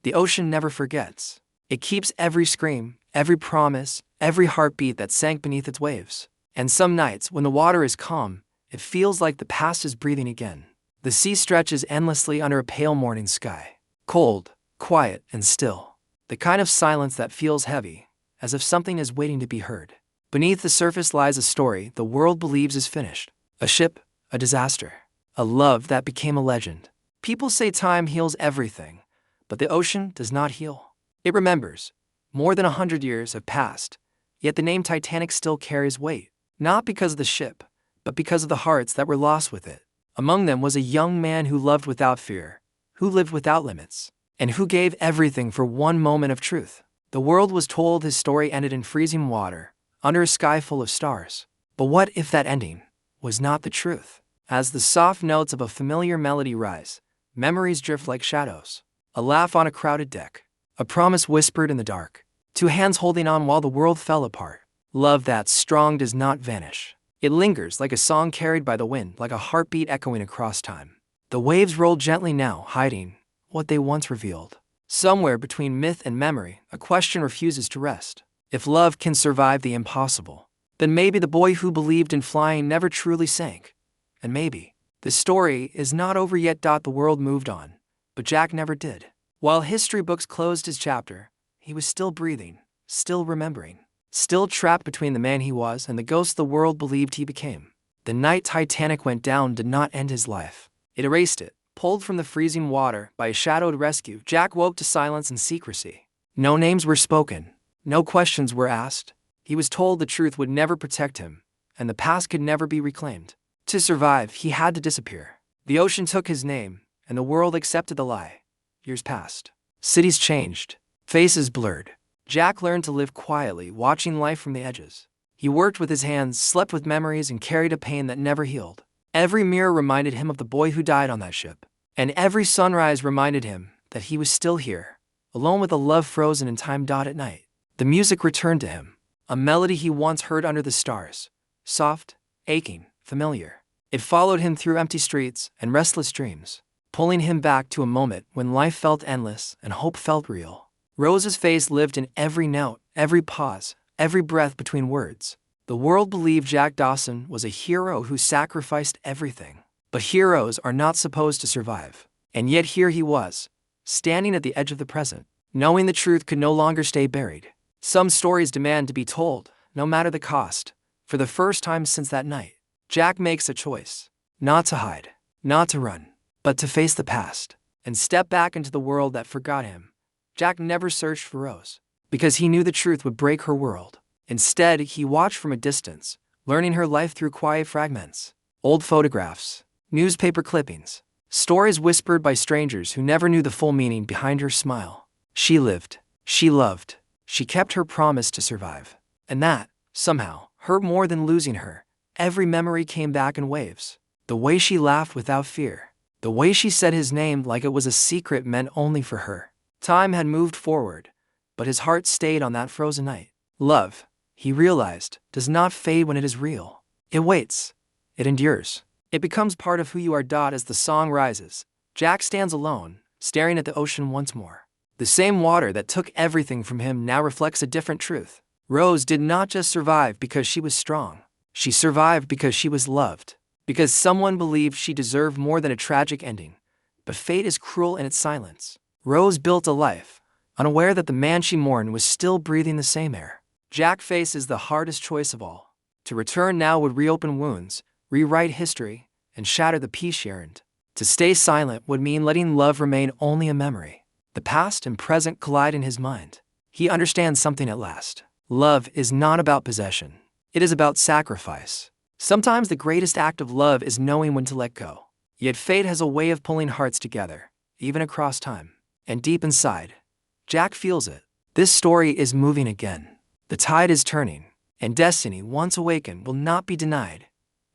The ocean never forgets. It keeps every scream, every promise, every heartbeat that sank beneath its waves. And some nights, when the water is calm, it feels like the past is breathing again. The sea stretches endlessly under a pale morning sky. Cold, quiet, and still. The kind of silence that feels heavy, as if something is waiting to be heard. Beneath the surface lies a story the world believes is finished. A ship, a disaster, a love that became a legend. People say time heals everything, but the ocean does not heal. It remembers. More than 100 years have passed, yet the name Titanic still carries weight, not because of the ship, but because of the hearts that were lost with it. Among them was a young man who loved without fear, who lived without limits, and who gave everything for one moment of truth. The world was told his story ended in freezing water, under a sky full of stars. But what if that ending was not the truth? As the soft notes of a familiar melody rise, memories drift like shadows. A laugh on a crowded deck, a promise whispered in the dark, two hands holding on while the world fell apart. Love that strong does not vanish. It lingers like a song carried by the wind, like a heartbeat echoing across time. The waves roll gently now, hiding what they once revealed. Somewhere between myth and memory, a question refuses to rest. If love can survive the impossible, then maybe the boy who believed in flying never truly sank. And maybe the story is not over yet. The world moved on, but Jack never did. While history books closed his chapter, he was still breathing, still remembering, still trapped between the man he was and the ghost the world believed he became. The night Titanic went down did not end his life. It erased it. Pulled from the freezing water by a shadowed rescue, Jack woke to silence and secrecy. No names were spoken, no questions were asked. He was told the truth would never protect him, and the past could never be reclaimed. To survive, he had to disappear. The ocean took his name, and the world accepted the lie. Years passed. Cities changed. Faces blurred. Jack learned to live quietly, watching life from the edges. He worked with his hands, slept with memories, and carried a pain that never healed. Every mirror reminded him of the boy who died on that ship. And every sunrise reminded him that he was still here, alone with a love frozen in time. At night, the music returned to him, a melody he once heard under the stars. Soft, aching, familiar. It followed him through empty streets and restless dreams, pulling him back to a moment when life felt endless and hope felt real. Rose's face lived in every note, every pause, every breath between words. The world believed Jack Dawson was a hero who sacrificed everything. But heroes are not supposed to survive. And yet here he was, standing at the edge of the present, knowing the truth could no longer stay buried. Some stories demand to be told, no matter the cost. For the first time since that night, Jack makes a choice. Not to hide, not to run, but to face the past and step back into the world that forgot him. Jack never searched for Rose, because he knew the truth would break her world. Instead, he watched from a distance, learning her life through quiet fragments, old photographs, newspaper clippings, stories whispered by strangers who never knew the full meaning behind her smile. She lived, she loved, she kept her promise to survive. And that, somehow, hurt more than losing her. Every memory came back in waves. The way she laughed without fear, the way she said his name like it was a secret meant only for her. Time had moved forward, but his heart stayed on that frozen night. Love, he realized, does not fade when it is real. It waits. It endures. It becomes part of who you are. As the song rises, Jack stands alone, staring at the ocean once more. The same water that took everything from him now reflects a different truth. Rose did not just survive because she was strong. She survived because she was loved. Because someone believed she deserved more than a tragic ending. But fate is cruel in its silence. Rose built a life, unaware that the man she mourned was still breathing the same air. Jack faces the hardest choice of all. To return now would reopen wounds, rewrite history, and shatter the peace she earned. To stay silent would mean letting love remain only a memory. The past and present collide in his mind. He understands something at last. Love is not about possession. It is about sacrifice. Sometimes the greatest act of love is knowing when to let go. Yet fate has a way of pulling hearts together, even across time. And deep inside, Jack feels it. This story is moving again. The tide is turning, and destiny, once awakened, will not be denied.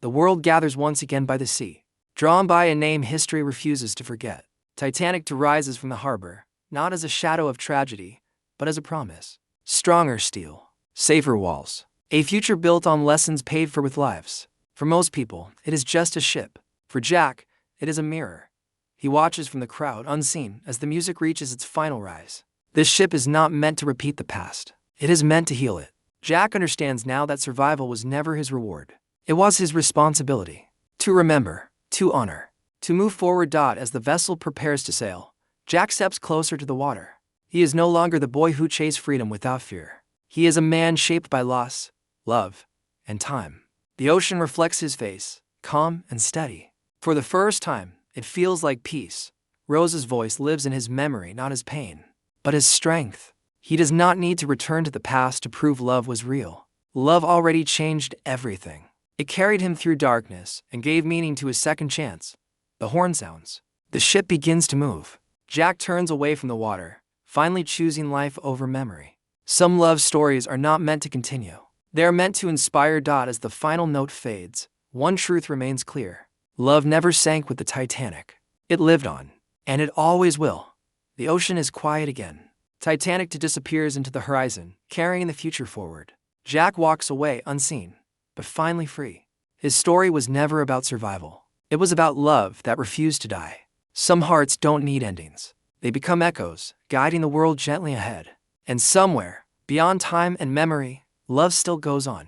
The world gathers once again by the sea, drawn by a name history refuses to forget. Titanic rises from the harbor, not as a shadow of tragedy, but as a promise. Stronger steel, safer walls, a future built on lessons paid for with lives. For most people, it is just a ship. For Jack, it is a mirror. He watches from the crowd, unseen, as the music reaches its final rise. This ship is not meant to repeat the past. It is meant to heal it. Jack understands now that survival was never his reward. It was his responsibility. To remember, to honor, to move forward. As the vessel prepares to sail, Jack steps closer to the water. He is no longer the boy who chased freedom without fear. He is a man shaped by loss, love, and time. The ocean reflects his face, calm and steady. For the first time, it feels like peace. Rose's voice lives in his memory, not his pain, but his strength. He does not need to return to the past to prove love was real. Love already changed everything. It carried him through darkness and gave meaning to his second chance. The horn sounds. The ship begins to move. Jack turns away from the water, finally choosing life over memory. Some love stories are not meant to continue. They are meant to inspire. As the final note fades, one truth remains clear. Love never sank with the Titanic. It lived on, and it always will. The ocean is quiet again. Titanic disappears into the horizon, carrying the future forward. Jack walks away unseen, but finally free. His story was never about survival. It was about love that refused to die. Some hearts don't need endings. They become echoes, guiding the world gently ahead. And somewhere, beyond time and memory, love still goes on.